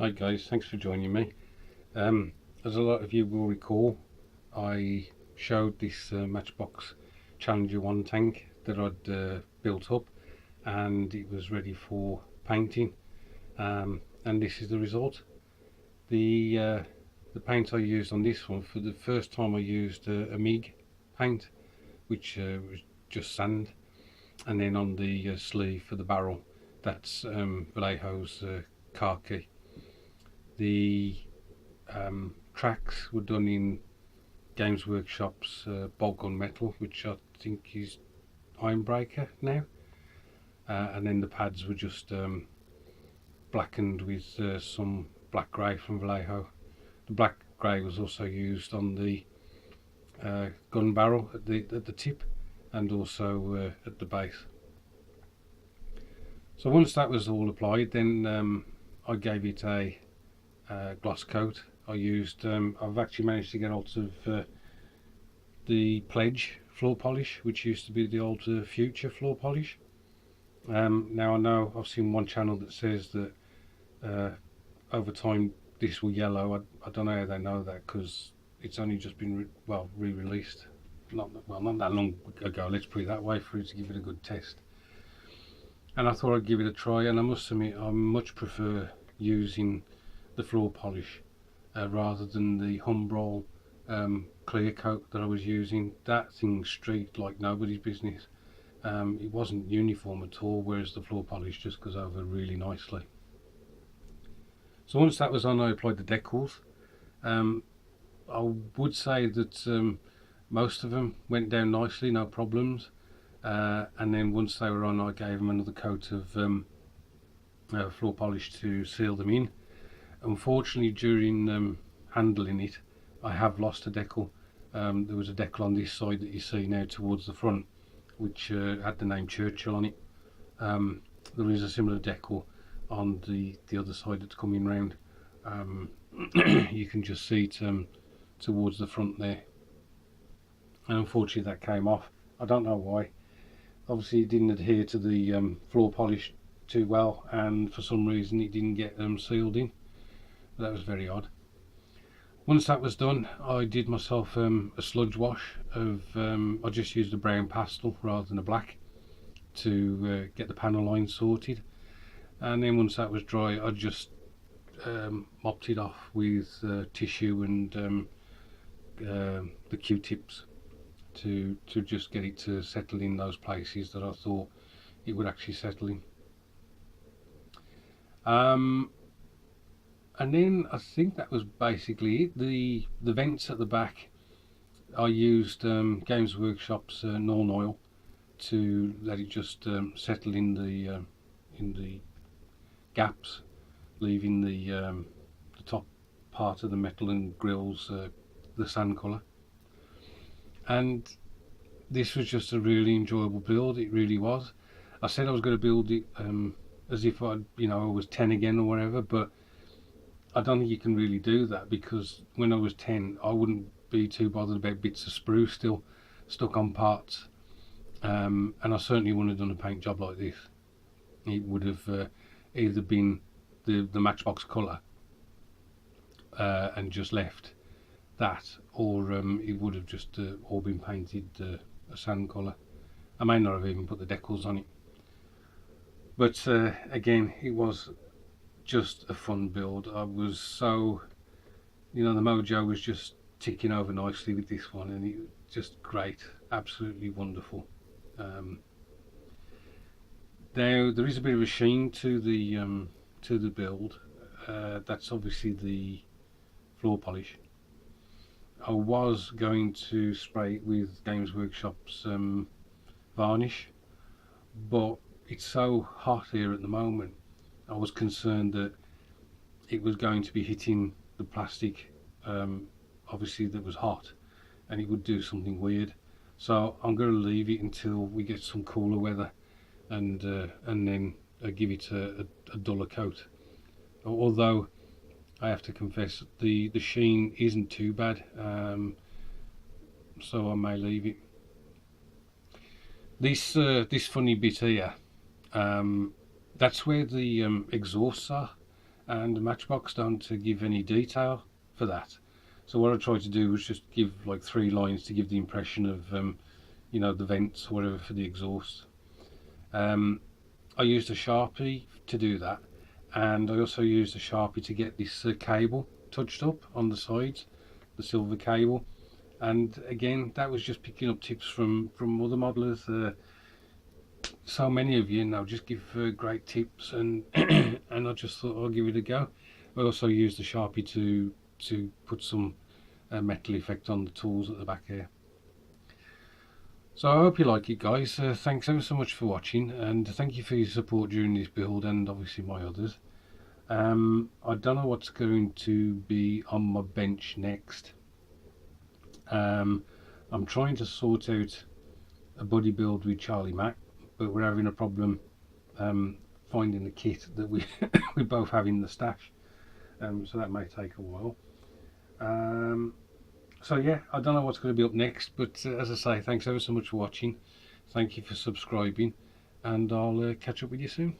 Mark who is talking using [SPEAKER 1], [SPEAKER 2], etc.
[SPEAKER 1] Hi guys, thanks for joining me. As a lot of you will recall, I showed this Matchbox Challenger 1 tank that I'd built up, and it was ready for painting, and this is the result. The paint I used on this one, for the first time I used a MIG paint, which was just sand, and then on the sleeve for the barrel, that's Vallejo's khaki. The tracks were done in Games Workshop's bog gun metal, which I think is Ironbreaker now, and then the pads were just blackened with some black grey from Vallejo. The black grey was also used on the gun barrel at the tip, and also at the base. So once that was all applied, then I gave it a gloss coat. I used I've actually managed to get hold of the Pledge floor polish, which used to be the old Future floor polish. Now I know I've seen one channel that says that over time this will yellow. I don't know how they know that, because it's only just been re-released not that long ago, let's put it that way, for it to give it a good test. And I thought I'd give it a try, and I must admit I much prefer using the floor polish rather than the Humbrol clear coat that I was using. That thing streaked like nobody's business. It wasn't uniform at all, whereas the floor polish just goes over really nicely. So once that was on, I applied the decals. I would say that most of them went down nicely, no problems, and then once they were on, I gave them another coat of floor polish to seal them in. Unfortunately, during handling it, I have lost a decal. There was a decal on this side that you see now towards the front, which had the name Churchill on it. There is a similar decal on the other side that's coming round. You can just see it towards the front there, and unfortunately that came off. I don't know why. Obviously it didn't adhere to the floor polish too well, and for some reason it didn't get sealed in. That was very odd. Once that was done, I did myself a sludge wash of I just used a brown pastel rather than a black to get the panel line sorted, and then once that was dry, I just mopped it off with tissue and the Q-tips to just get it to settle in those places that I thought it would actually settle in. And then I think that was basically it. The vents at the back, I used Games Workshop's Norn oil to let it just settle in the gaps, leaving the top part of the metal and grills the sand colour. And this was just a really enjoyable build. It really was. I said I was going to build it as if I was 10 again or whatever, but I don't think you can really do that, because when I was 10 I wouldn't be too bothered about bits of sprue still stuck on parts, and I certainly wouldn't have done a paint job like this. It would have either been the Matchbox colour and just left that, or it would have just all been painted a sand colour. I may not have even put the decals on it, but again, it was just a fun build. I was so, the mojo was just ticking over nicely with this one, and it was just great, absolutely wonderful. Now there is a bit of a sheen to the build. That's obviously the floor polish. I was going to spray it with Games Workshop's varnish, but it's so hot here at the moment, I was concerned that it was going to be hitting the plastic, obviously that was hot, and it would do something weird. So I'm going to leave it until we get some cooler weather, and then give it a duller coat. Although I have to confess, the sheen isn't too bad, so I may leave it. This funny bit here, that's where the exhausts are, and Matchbox don't give any detail for that. So what I tried to do was just give like 3 lines to give the impression of you know, the vents or whatever for the exhaust. I used a Sharpie to do that, and I also used a Sharpie to get this cable touched up on the sides, the silver cable. And again, that was just picking up tips from other modelers. So many of you now just give great tips, and and I just thought I'll give it a go. I also used the Sharpie to put some metal effect on the tools at the back here. So I hope you like it, guys. Thanks ever so much for watching, and thank you for your support during this build and obviously my others. I don't know what's going to be on my bench next. I'm trying to sort out a buddy build with Charlie Mac, but we're having a problem finding the kit that we we both have in the stash, so that may take a while. So yeah, I don't know what's going to be up next, but as I say, thanks ever so much for watching. Thank you for subscribing, and I'll catch up with you soon.